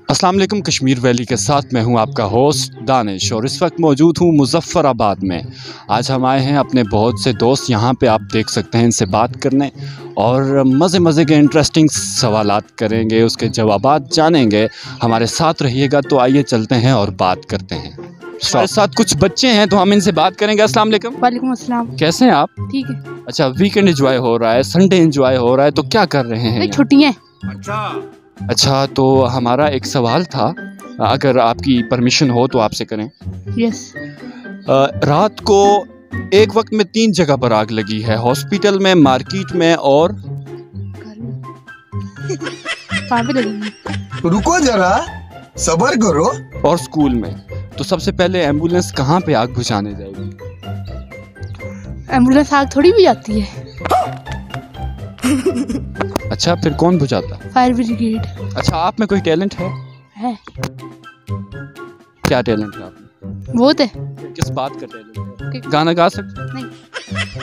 अस्सलाम वालेकुम। कश्मीर वैली के साथ मैं हूं आपका होस्ट दानिश और इस वक्त मौजूद हूं मुज़फ़्फ़राबाद में। आज हम आए हैं अपने बहुत से दोस्त यहाँ पे, आप देख सकते हैं, इनसे बात करने और मज़े के इंटरेस्टिंग सवालात करेंगे, उसके जवाबात जानेंगे। हमारे साथ रहिएगा। तो आइए चलते हैं और बात करते हैं। हमारे साथ कुछ बच्चे हैं तो हम इनसे बात करेंगे। अस्सलाम वालेकुम। वालेकुम अस्सलाम। कैसे हैं आप? ठीक है। अच्छा, वीकेंड एंजॉय हो रहा है, संडे एंजॉय हो रहा है, तो क्या कर रहे हैं? छुट्टियाँ। अच्छा, तो हमारा एक सवाल था, अगर आपकी परमिशन हो तो आपसे करें। यस। रात को एक वक्त में 3 जगह पर आग लगी है, हॉस्पिटल में, मार्केट में और कहाँ पे लगी? रुको जरा, सब्र करो। और स्कूल में। तो सबसे पहले एम्बुलेंस कहाँ पे आग बुझाने जाएगी? एम्बुलेंस आग थोड़ी भी जाती है। अच्छा, फिर कौन बुझाता? Fire brigade. अच्छा, आप में कोई टैलेंट है? क्या टैलेंट है आप में? बहुत है। किस बात का टैलेंट है? गाना गा सकते? नहीं।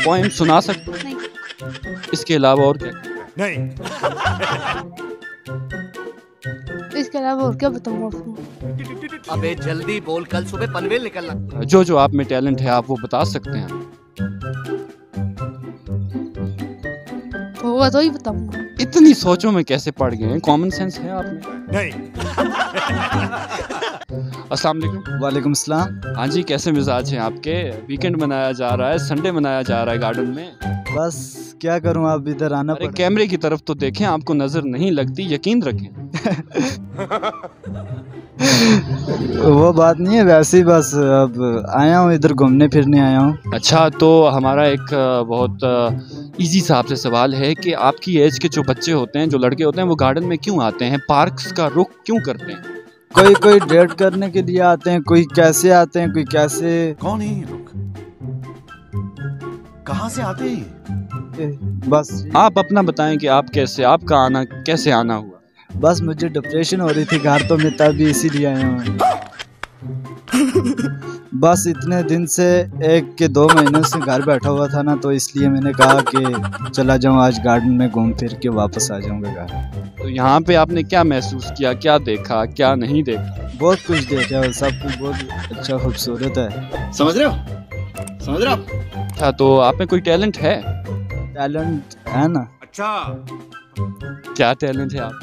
पोएम सुना सकते? नहीं। इसके अलावा और क्या? नहीं। इसके अलावा और क्या बताऊँ आपको? अबे जल्दी बोल, कल सुबह पनवेल निकलना। जो आप में टैलेंट है आप वो बता सकते हैं। होगा तो ही बताऊंगा। इतनी सोचों में कैसे पड़ गए हैं? कॉमन सेंस है आप में? नहीं। अस्सलाम वालेकुम। वालेकुम सलाम। हाँ जी, कैसे मिजाज हैं आपके? वीकेंड मनाया जा रहा है, संडे मनाया जा रहा है गार्डन में। बस क्या करूं, आप इधर आना अरे पड़ा। कैमरे की तरफ तो देखें, आपको नजर नहीं लगती, यकीन रखें। वो बात नहीं है, वैसे ही बस अब आया हूँ, इधर घूमने फिरने आया हूँ। अच्छा, तो हमारा एक बहुत इजी सा आपसे सवाल है कि आपकी एज के जो बच्चे होते हैं, जो लड़के होते हैं, वो गार्डन में क्यों आते हैं? पार्क्स का रुख क्यों करते हैं? कोई डेट करने के लिए आते हैं, कोई कैसे आते हैं, कोई कैसे। कौन है ये लोग? कहाँ से आते हैं? बस आप अपना बताएं कि आप कैसे, आपका आना कैसे आना हुआ? बस मुझे डिप्रेशन हो रही थी घर तो मैं तभी इसीलिए आया हूँ। बस इतने दिन से 1 के 2 महीनों से घर बैठा हुआ था ना, तो इसलिए मैंने कहा कि चला जाऊँ आज गार्डन में, घूम फिर के वापस आ जाऊँगा घर। तो यहाँ पे आपने क्या महसूस किया, क्या देखा, क्या नहीं देखा? बहुत कुछ देखा, सब कुछ बहुत अच्छा खूबसूरत है। समझ रहे हो? समझ रहे हो? अच्छा, तो आप में कोई टैलेंट है? टैलेंट है ना। अच्छा। क्या टैलेंट है आप?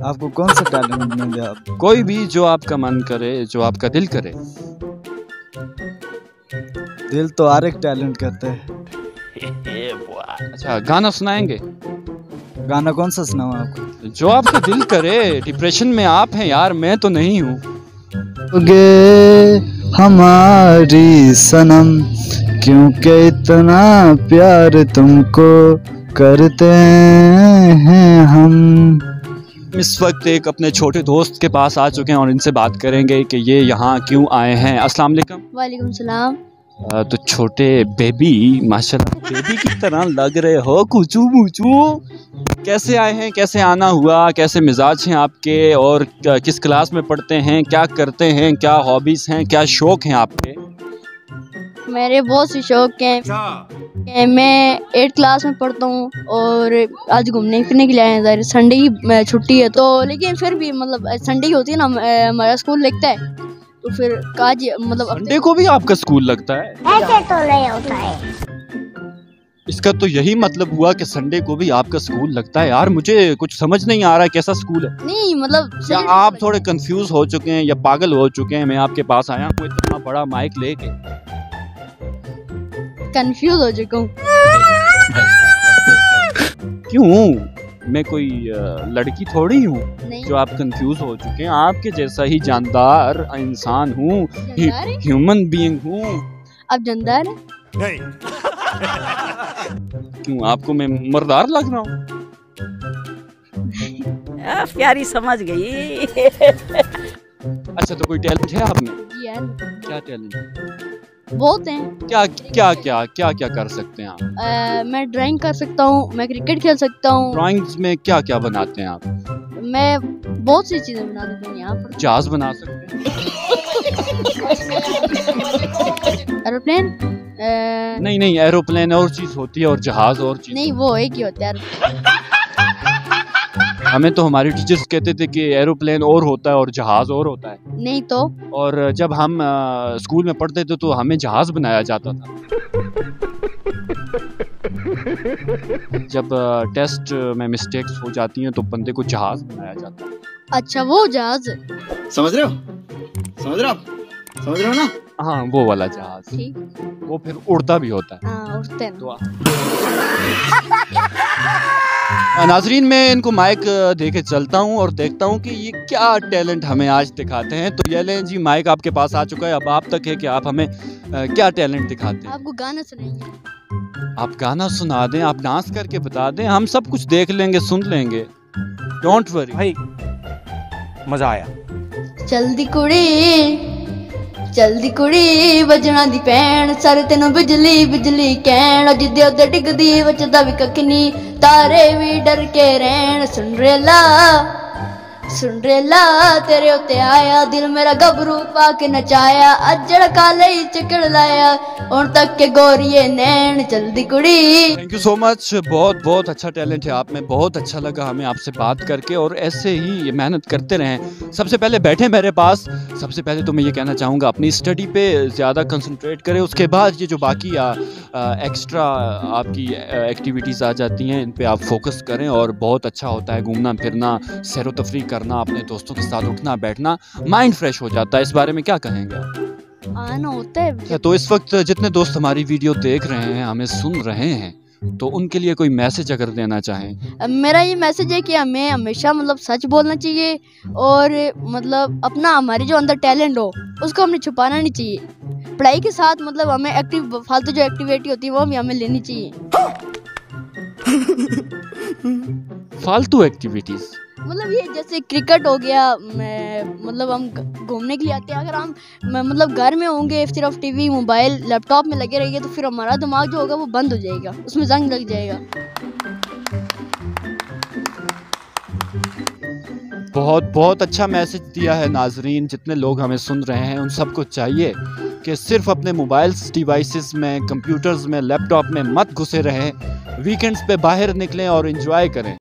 आपको कौन सा टैलेंट मिले? आप कोई भी जो आपका मन करे, जो आपका दिल करे। दिल तो हर एक टैलेंट करता है। अच्छा, गाना सुनाएंगे? गाना कौन सा सुनाऊं आपको? जो आपका दिल करे। डिप्रेशन में आप हैं यार, मैं तो नहीं हूँ। गे हमारी सनम, क्योंकि इतना प्यार तुमको करते हैं हम। इस वक्त एक अपने छोटे दोस्त के पास आ चुके हैं और इनसे बात करेंगे कि ये यहाँ क्यों आए हैं। अस्सलाम वालेकुम। वालेकुम सलाम। तो छोटे बेबी, माशाल्लाह बेबी की तरह लग रहे हो, कुचू मुचू। कैसे आए हैं, कैसे आना हुआ, कैसे मिजाज हैं आपके, और किस क्लास में पढ़ते हैं, क्या करते हैं, क्या हॉबीज हैं, क्या शौक हैं आपके? मेरे बहुत से शौक हैं। मैं 8th क्लास में पढ़ता हूँ और आज घूमने फिरने के लिए आए हैं। संडे की छुट्टी है तो, लेकिन फिर भी मतलब संडे की होती है ना, हमारा स्कूल लगता है, तो फिर आज मतलब संडे को भी आपका स्कूल लगता है? ऐसे तो नहीं होता है। इसका तो यही मतलब हुआ कि संडे को भी आपका स्कूल लगता है। यार मुझे कुछ समझ नहीं आ रहा है, कैसा स्कूल है? नहीं मतलब क्या आप थोड़े कंफ्यूज हो चुके हैं या पागल हो चुके हैं? मैं आपके पास आया हूँ इतना बड़ा माइक लेके। कंफ्यूज हो चुका हूँ। क्यों? मैं कोई लड़की थोड़ी हूँ नहीं। जो आप कंफ्यूज हो चुके हैं। आपके जैसा ही जानदार इंसान हूँ, जानदार है? ह्यूमन बीइंग हूँ। आप जानदार हैं? नहीं। क्यों, आपको मैं मर्दार लग रहा हूँ? प्यारी समझ गई। अच्छा, तो कोई टैलेंट है आप में? जी यार, क्या टैलेंट? बहुत हैं। क्या क्या क्या क्या क्या कर सकते हैं आप? मैं ड्राइंग कर सकता हूँ, मैं क्रिकेट खेल सकता हूँ। ड्राइंग्स में क्या क्या बनाते हैं आप? मैं बहुत सी चीजें बना देता हूँ यहाँ पर। जहाज बना सकते हैं? एरोप्लेन? नहीं, एरोप्लेन और चीज होती है और जहाज और चीज। नहीं, वो एक ही होता है। हमें तो हमारे टीचर्स कहते थे कि एरोप्लेन और होता है और जहाज़ और होता है, नहीं तो और जब हम स्कूल में पढ़ते थे तो हमें जहाज़ बनाया जाता था। जब टेस्ट में मिस्टेक्स हो जाती हैं तो बंदे को जहाज़ बनाया जाता है। अच्छा वो जहाज। समझ रहे हो? समझ रहे हो आप? समझ रहे हो ना? हाँ, वो वाला जहाज़, ठीक। वो फिर उड़ता भी होता है। हाँ उड़ते हैं। तो नाजरीन, मैं इनको माइक दे के चलता हूँ और देखता हूँ कि ये क्या टैलेंट हमें आज दिखाते हैं। तो ये लें जी, माइक आपके पास आ चुका है, अब आप तक है कि आप हमें क्या टैलेंट दिखाते हैं। आपको गाना सुनाएंगे। आप गाना सुना दें, आप डांस करके बता दें, हम सब कुछ देख लेंगे, सुन लेंगे, डोंट वरी भाई। मजा आया। चलदी कुड़ी बजना दी पैण, सारे तेनों बिजली बिजली कहण, जिद्दे उदे डिगदी बचदा भी कख नी, तारे भी डर के रहन। सुन रेला तेरे उत्ते आया, दिल मेरा गबरू पाके नचाया, अज्जड़ काले ही चकड़ लाया, उन तक के गोरिये नैन। चलदी कुड़ी। थैंक यू सो मच, बहुत बहुत अच्छा टैलेंट है आप में, बहुत अच्छा लगा हमें आपसे बात करके, और ऐसे ही मेहनत करते रहें। सबसे पहले बैठे मेरे पास, सबसे पहले तो मैं ये कहना चाहूँगा अपनी स्टडी पे ज़्यादा कंसंट्रेट करें, उसके बाद ये जो बाकी एक्स्ट्रा आपकी एक्टिविटीज़ आ जाती हैं इन पे आप फोकस करें, और बहुत अच्छा होता है घूमना फिरना, सैर व तफरीह करना, अपने दोस्तों के साथ उठना बैठना, माइंड फ्रेश हो जाता है। इस बारे में क्या कहेंगे आप? आना होता है। तो इस वक्त जितने दोस्त हमारी वीडियो देख रहे हैं, हमें सुन रहे हैं, तो उनके लिए कोई मैसेज अगर देना चाहें। मेरा ये मैसेज है कि हमें हमेशा मतलब सच बोलना चाहिए, और मतलब अपना हमारे जो अंदर टैलेंट हो उसको हमें छुपाना नहीं चाहिए। पढ़ाई के साथ मतलब हमें एक्टिव फालतू जो एक्टिविटी होती है वो भी हमें लेनी चाहिए। फालतू एक्टिविटीज़ मतलब ये जैसे क्रिकेट हो गया, मतलब हम घूमने के लिए आते हैं, अगर हम मतलब घर में होंगे सिर्फ टीवी मोबाइल लैपटॉप में लगे रहेंगे तो फिर हमारा दिमाग जो होगा वो बंद हो जाएगा, उसमें जंग लग जाएगा। बहुत बहुत अच्छा मैसेज दिया है नाजरीन। जितने लोग हमें सुन रहे हैं उन सबको चाहिए कि सिर्फ अपने मोबाइल्स डिवाइसेस में, कंप्यूटर्स में, लैपटॉप में मत घुसे रहें, वीकेंड्स पे बाहर निकलें और एंजॉय करें।